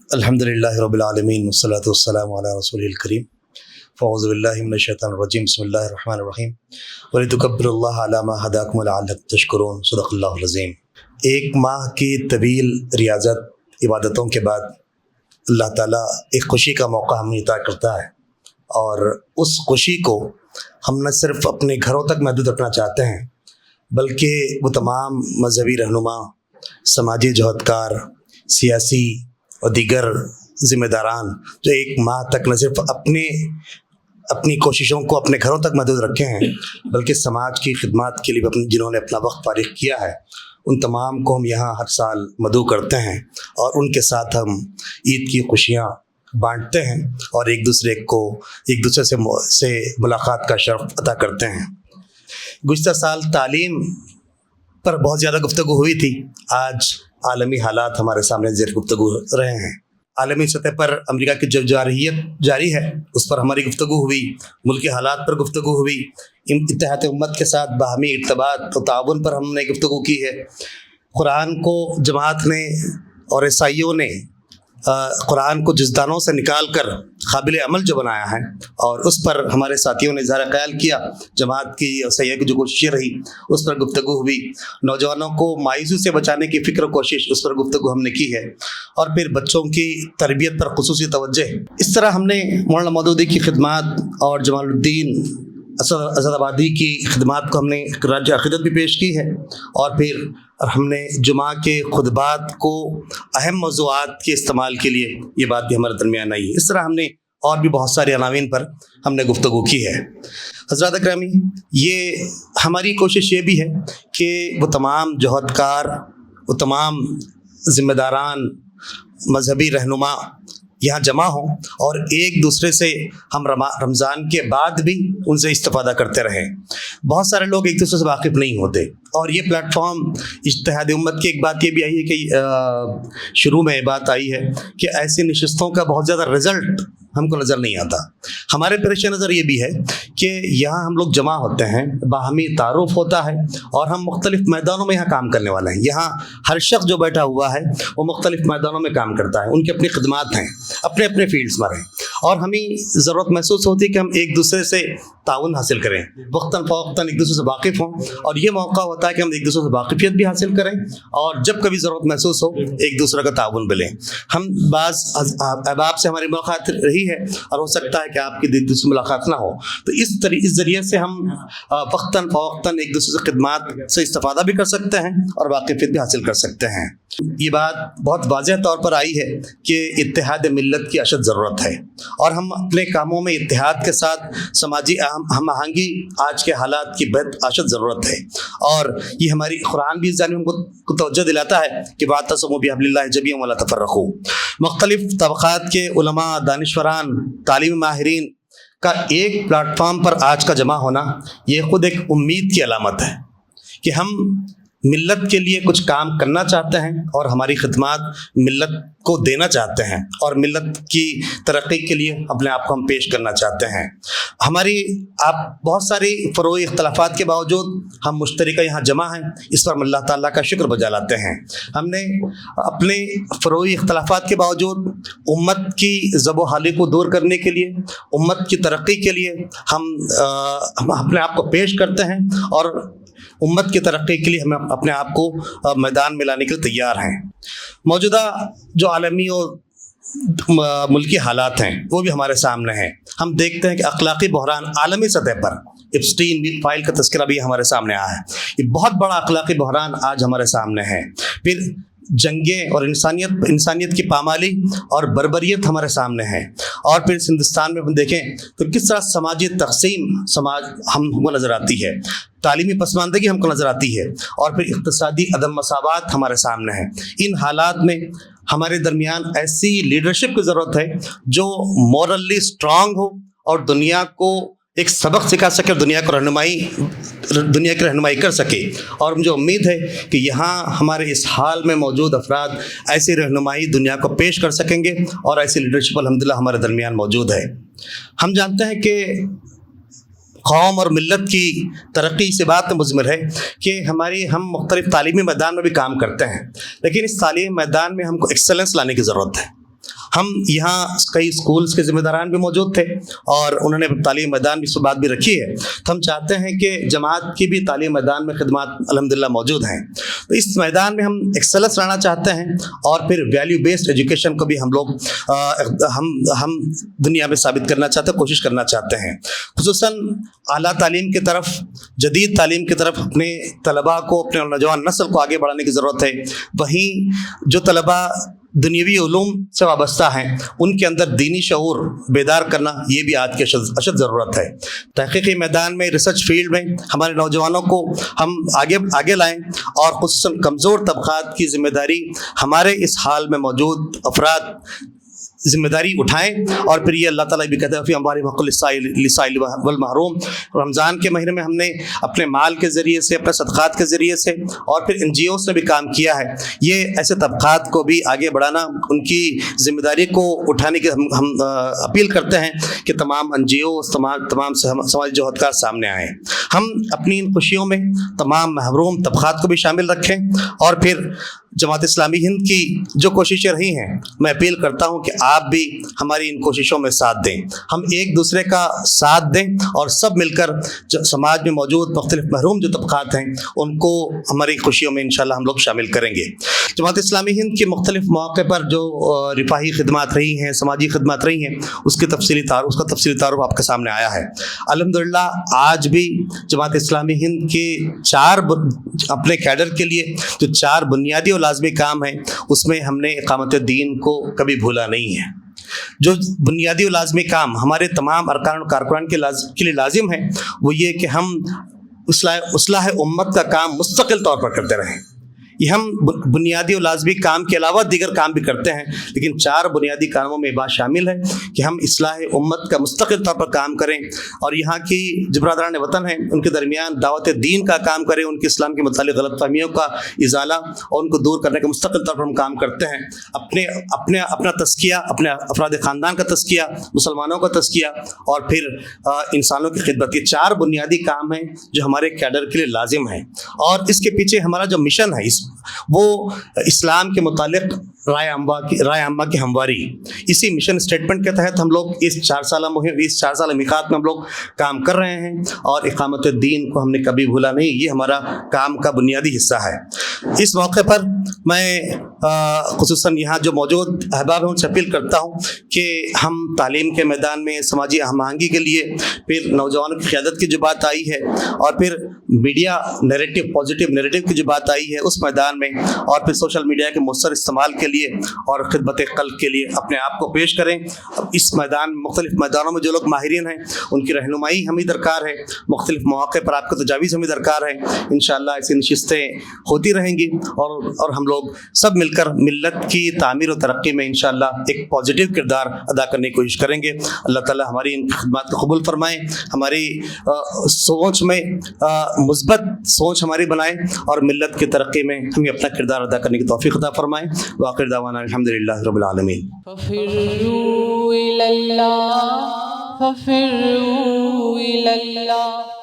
अल्हम्दुलिल्लाहि रब्बिल आलमीन वस्सलातु वस्सलामु अला रसूलिल करीम फ़अऊज़ु बिल्लाहि मिनश शैतानिर रजीम बिस्मिल्लाहिर रहमानिर रहीम वलितुकब्बिरुल्लाह अला मा हदाकुम लअल्लकुम तशकुरून सदक़ल्लाहुल अज़ीम। एक माह की तवील रियाज़त इबादतों के बाद अल्लाह ताला एक खुशी का मौका हमें अता करता है, और उस खुशी को हम न सिर्फ अपने घरों तक महदूद रखना चाहते हैं, बल्कि वो तमाम मजहबी रहनुमा, समाजी जहदकार, सियासी और दीगर ज़िम्मेदारान जो एक माह तक न सिर्फ अपनी कोशिशों को अपने घरों तक महदूद रखे हैं, बल्कि समाज की खिदमत के लिए जिन्होंने अपना वक्त फारिग किया है, उन तमाम को हम यहाँ हर साल मदऊ करते हैं और उनके साथ हम ईद की खुशियाँ बांटते हैं और एक दूसरे से मुलाकात का शर्फ अता करते हैं। गुज़िश्ता साल तालीम पर बहुत ज़्यादा गुफ्तगू हुई थी। आज आलमी हालात हमारे सामने ज़ेर गुफ्तगू रहे हैं। आलमी सतह पर अमेरिका की जो जारी है उस पर हमारी गुफ्तगू हुई, मुल्की हालात पर गुफ्तगू हुई, इत्तेहाद उम्मत के साथ बाहमी इर्तबात और ताउन पर हमने गुफ्तगू की है। कुरान को जमात ने और ईसाइयों ने कुरान को जिसदानों से निकाल कर काबिल अमल जो बनाया है, और उस पर हमारे साथियों ने इज़हार ख्याल किया। जमात की और सैया की जो कोशिशें रही उस पर गुफ्तगू हुई। नौजवानों को मायूसी से बचाने की फ़िक्र कोशिश, उस पर गुफ्तगू हमने की है। और फिर बच्चों की तरबियत पर खुसूसी तवज्जो। इस तरह हमने मौलाना मौदूदी की खिदमत और जमालुद्दीन असदाबादी की खिदमत को हमने राज्य अक़ीदत भी पेश की है, और फिर हमने जुमा के खुतबात को अहम मौज़ूआत के इस्तेमाल के लिए ये बात भी हमारे दरमियान आई है। इस तरह हमने और भी बहुत सारे अनावीन पर हमने गुफ्तगू की है। हज़रात अकरामी, ये हमारी कोशिश ये भी है कि वो तमाम जहदकार, वो तमाम ज़िम्मेदारान, मजहबी रहनुमा यहाँ जमा हों और एक दूसरे से हम रमज़ान के बाद भी उनसे इस्तिफ़ादा करते रहें। बहुत सारे लोग एक दूसरे से वाकिफ़ नहीं होते, और ये प्लेटफॉर्म इज्तिहाद उम्मत की एक बात ये भी आई है कि शुरू में बात आई है कि ऐसी नशिस्तों का बहुत ज़्यादा रिज़ल्ट हमको नज़र नहीं आता। हमारे पेश नज़र ये भी है कि यहाँ हम लोग जमा होते हैं, बाहमी तारुफ होता है, और हम मुख्तलिफ़ मैदानों में यहाँ काम करने वाले हैं। यहाँ हर शख्स जो बैठा हुआ है वो मुख्तलिफ़ मैदानों में काम करता है, उनकी अपनी खिदमत हैं, अपने अपने फील्ड्स में रहें, और हमें ज़रूरत महसूस होती है कि हम एक दूसरे से ताउन हासिल करें, वक्तन फ़वक्तन एक दूसरे से वाकिफ़ हों, और ये मौका होता है कि हम एक दूसरे से वाकिफ़ियत भी हासिल करें, और जब कभी ज़रूरत महसूस हो एक दूसरे का ताउन मिलें। हम बाज़ अहबाब से हमारी मुलाकात रही है, और हो सकता है कि आपकी दूसरी मुलाकात ना हो, तो इस ज़रिए से हम वक्तन फ़वक्तन एक दूसरे से खिदमत से इस्तिफ़ादा भी कर सकते हैं और वाकिफ़ियत भी हासिल कर सकते हैं। ये बात बहुत वाज़ेह तौर पर आई है कि इत्तेहाद मिल्लत की अशद ज़रूरत है, और हम अपने कामों में इत्तेहाद के साथ समाजी हम आहंगी आज के हालात की बेहद अशद ज़रूरत है। और ये हमारी कुरान भी इस जानिब हमको तवज्जो दिलाता है कि वातसिमू बिहब्लिल्लाहि जमीअन वला तफ़र्रक़ू। मुख्तलिफ़ तबक़ात के उलमा, दानिशवरान, तालीमी माहिरीन का एक प्लेटफॉर्म पर आज का जमा होना, ये ख़ुद एक उम्मीद की अलामत है कि हम मिल्लत के लिए कुछ काम करना चाहते हैं, और हमारी खिदमत मिल्लत को देना चाहते हैं, और मिल्लत की तरक्की के लिए अपने आप को हम पेश करना चाहते हैं। हमारी बहुत सारी फ़रोई इख्तलाफात के बावजूद हम मुश्तरका यहाँ जमा हैं, इस पर अल्लाह ताला का शुक्र बजा लाते हैं। हमने अपने फ़रोई इख्तलाफात के बावजूद उम्मत की ज़ब हाली को दूर करने के लिए, उम्मत की तरक्की के लिए हम अपने आप को पेश करते हैं, और उम्मत की तरक्की के लिए हम अपने आप को मैदान में लाने के लिए तैयार हैं। मौजूदा जो आलमी और मुल्की हालात हैं वो भी हमारे सामने हैं। हम देखते हैं कि अखलाकी बहरान आलमी सतह पर, एप्स्टीन फाइल का तज़किरा भी हमारे सामने आया है। ये बहुत बड़ा अखलाकी बहरान आज हमारे सामने है। फिर जंगें और इंसानियत की पामाली और बर्बरियत हमारे सामने है। और फिर हिंदुस्तान में हम देखें तो किस तरह समाजी तकसीम हमको नज़र आती है, तालीमी पसमानदगी हमको नज़र आती है, और फिर इक़्तिसादी अदम मसावात हमारे सामने है। इन हालात में हमारे दरमियान ऐसी लीडरशिप की ज़रूरत है जो मॉरली स्ट्रांग हो और दुनिया को एक सबक सिखा सके, दुनिया की रहनुमाई कर सके। और मुझे उम्मीद है कि यहाँ हमारे इस हाल में मौजूद अफराद ऐसी रहनुमाई दुनिया को पेश कर सकेंगे, और ऐसी लीडरशिप अल्हम्दुलिल्लाह हमारे दरमियान मौजूद है। हम जानते हैं कि कौम और मिल्लत की तरक्की से बात मुज़मिर है कि हम मुख्तलिफ़ तालीमी मैदान में भी काम करते हैं, लेकिन इस तालीमी मैदान में हमको एक्सेलेंस लाने की ज़रूरत है। ہم یہاں کئی اسکولس کے ذمہ داران بھی موجود تھے اور انہوں نے تعلیم میدان بھی اس بات بھی رکھی ہے، تو ہم چاہتے ہیں کہ جماعت کی بھی تعلیم میدان میں خدمات الحمدللہ موجود ہیں، تو اس میدان میں ہم ایکسلنس لانا چاہتے ہیں اور پھر ویلیو بیسڈ ایجوکیشن کو بھی ہم لوگ ہم دنیا میں ثابت کرنا چاہتے ہیں، کوشش کرنا چاہتے ہیں، خصوصاً اعلیٰ تعلیم کی طرف، جدید تعلیم کی طرف اپنے طلباء کو، اپنے نوجوان نسل کو آگے بڑھانے کی ضرورت ہے۔ وہیں جو طلباء دنیوی علوم سے وابستہ ہیں ان کے اندر دینی شعور بیدار کرنا یہ بھی آج کی اشد ضرورت ہے۔ تحقیقی میدان میں، ریسرچ فیلڈ میں ہمارے نوجوانوں کو ہم آگے لائیں اور خصوصاً کمزور طبقات کی ذمہ داری ہمارے اس حال میں موجود افراد ذمہ داری اٹھائیں، اور پھر یہ اللہ تعالیٰ بھی کہتے ہیں فی اموالہم حق للسائل والمحروم۔ رمضان کے مہینے میں ہم نے اپنے مال کے ذریعے سے، اپنے صدقات کے ذریعے سے اور پھر NGOs نے بھی کام کیا ہے، یہ ایسے طبقات کو بھی آگے بڑھانا، ان کی ذمہ داری کو اٹھانے کی ہم اپیل کرتے ہیں کہ تمام NGOs، تمام سماجی جوہدکار سامنے آئیں۔ ہم اپنی ان خوشیوں میں تمام محروم طبقات کو بھی شامل رکھیں، اور پھر جماعت اسلامی ہند کی جو کوششیں رہی ہیں، میں اپیل کرتا ہوں کہ آپ بھی ہماری ان کوششوں میں ساتھ دیں، ہم ایک دوسرے کا ساتھ دیں اور سب مل کر جو سماج میں موجود مختلف محروم جو طبقات ہیں ان کو ہماری خوشیوں میں انشاءاللہ ہم لوگ شامل کریں گے۔ جماعت اسلامی ہند کے مختلف مواقع پر جو رفاہی خدمات رہی ہیں، سماجی خدمات رہی ہیں، اس کا تفصیلی تعارف آپ کے سامنے آیا ہے۔ الحمدللہ آج بھی جماعت اسلامی ہند کے اپنے کیڈر کے لیے جو 4 بنیادی اور لازمی کام ہیں، اس میں ہم نے اقامت دین کو کبھی بھولا نہیں ہے۔ جو بنیادی اور لازمی کام ہمارے تمام ارکان اور کارکنان کے لیے لازم ہے، وہ یہ کہ ہم اصلاح امت کا کام مستقل طور پر کرتے رہیں۔ یہ ہم بنیادی اور لازمی کام کے علاوہ دیگر کام بھی کرتے ہیں، لیکن 4 بنیادی کاموں میں یہ بات شامل ہے کہ ہم اصلاح امت کا مستقل طور پر کام کریں، اور یہاں کی جو برادران وطن ہیں ان کے درمیان دعوت دین کا کام کریں، ان کے اسلام کے متعلق غلط فہمیوں کا ازالہ اور ان کو دور کرنے کا مستقل طور پر ہم کام کرتے ہیں۔ اپنا تزکیہ، اپنے افراد خاندان کا تزکیہ، مسلمانوں کا تزکیہ، اور پھر انسانوں کی خدمت، یہ 4 بنیادی کام ہیں جو ہمارے کیڈر کے لیے لازم ہیں، اور اس کے پیچھے ہمارا جو مشن ہے وہ اسلام کے متعلق رائے عامہ کی ہمواری، اسی مشن اسٹیٹمنٹ کے تحت ہم لوگ اس 4 سالہ میقات میں ہم لوگ کام کر رہے ہیں، اور اقامت الدین کو ہم نے کبھی بھولا نہیں، یہ ہمارا کام کا بنیادی حصہ ہے۔ اس موقع پر میں خصوصاً یہاں جو موجود احباب ہیں ان سے اپیل کرتا ہوں کہ ہم تعلیم کے میدان میں سماجی ہم آہنگی کے لیے، پھر نوجوانوں کی قیادت کی جو بات آئی ہے، اور پھر میڈیا نیریٹو، پازیٹیو نیریٹو کی جو بات آئی ہے اس میدان میں، اور پھر سوشل میڈیا کے مؤثر استعمال کے لیے اور خدمت قلب کے لیے اپنے آپ کو پیش کریں۔ اس مختلف میدانوں میں جو لوگ ماہرین ہیں ان کی رہنمائی ہمیں درکار ہے، مختلف مواقع پر آپ کو تجاویز ہمیں درکار ہے۔ انشاءاللہ ایسی نشستیں ہوتی رہیں گی، اور ہم لوگ سب مل کر ملت کی تعمیر و ترقی میں انشاءاللہ ایک پازیٹیو کردار ادا کرنے کی کوشش کریں گے۔ اللہ تعالیٰ ہماری ان خدمات کو قبول فرمائیں، ہماری سوچ میں مثبت سوچ ہماری بنائیں، اور ملت کی ترقی میں ہمیں اپنا کردار ادا کرنے کی توفیق عطا فرمائیں۔ وآخر دعوانا الحمدللہ رب العالمین۔ ففروا إلى الله، ففروا إلى الله۔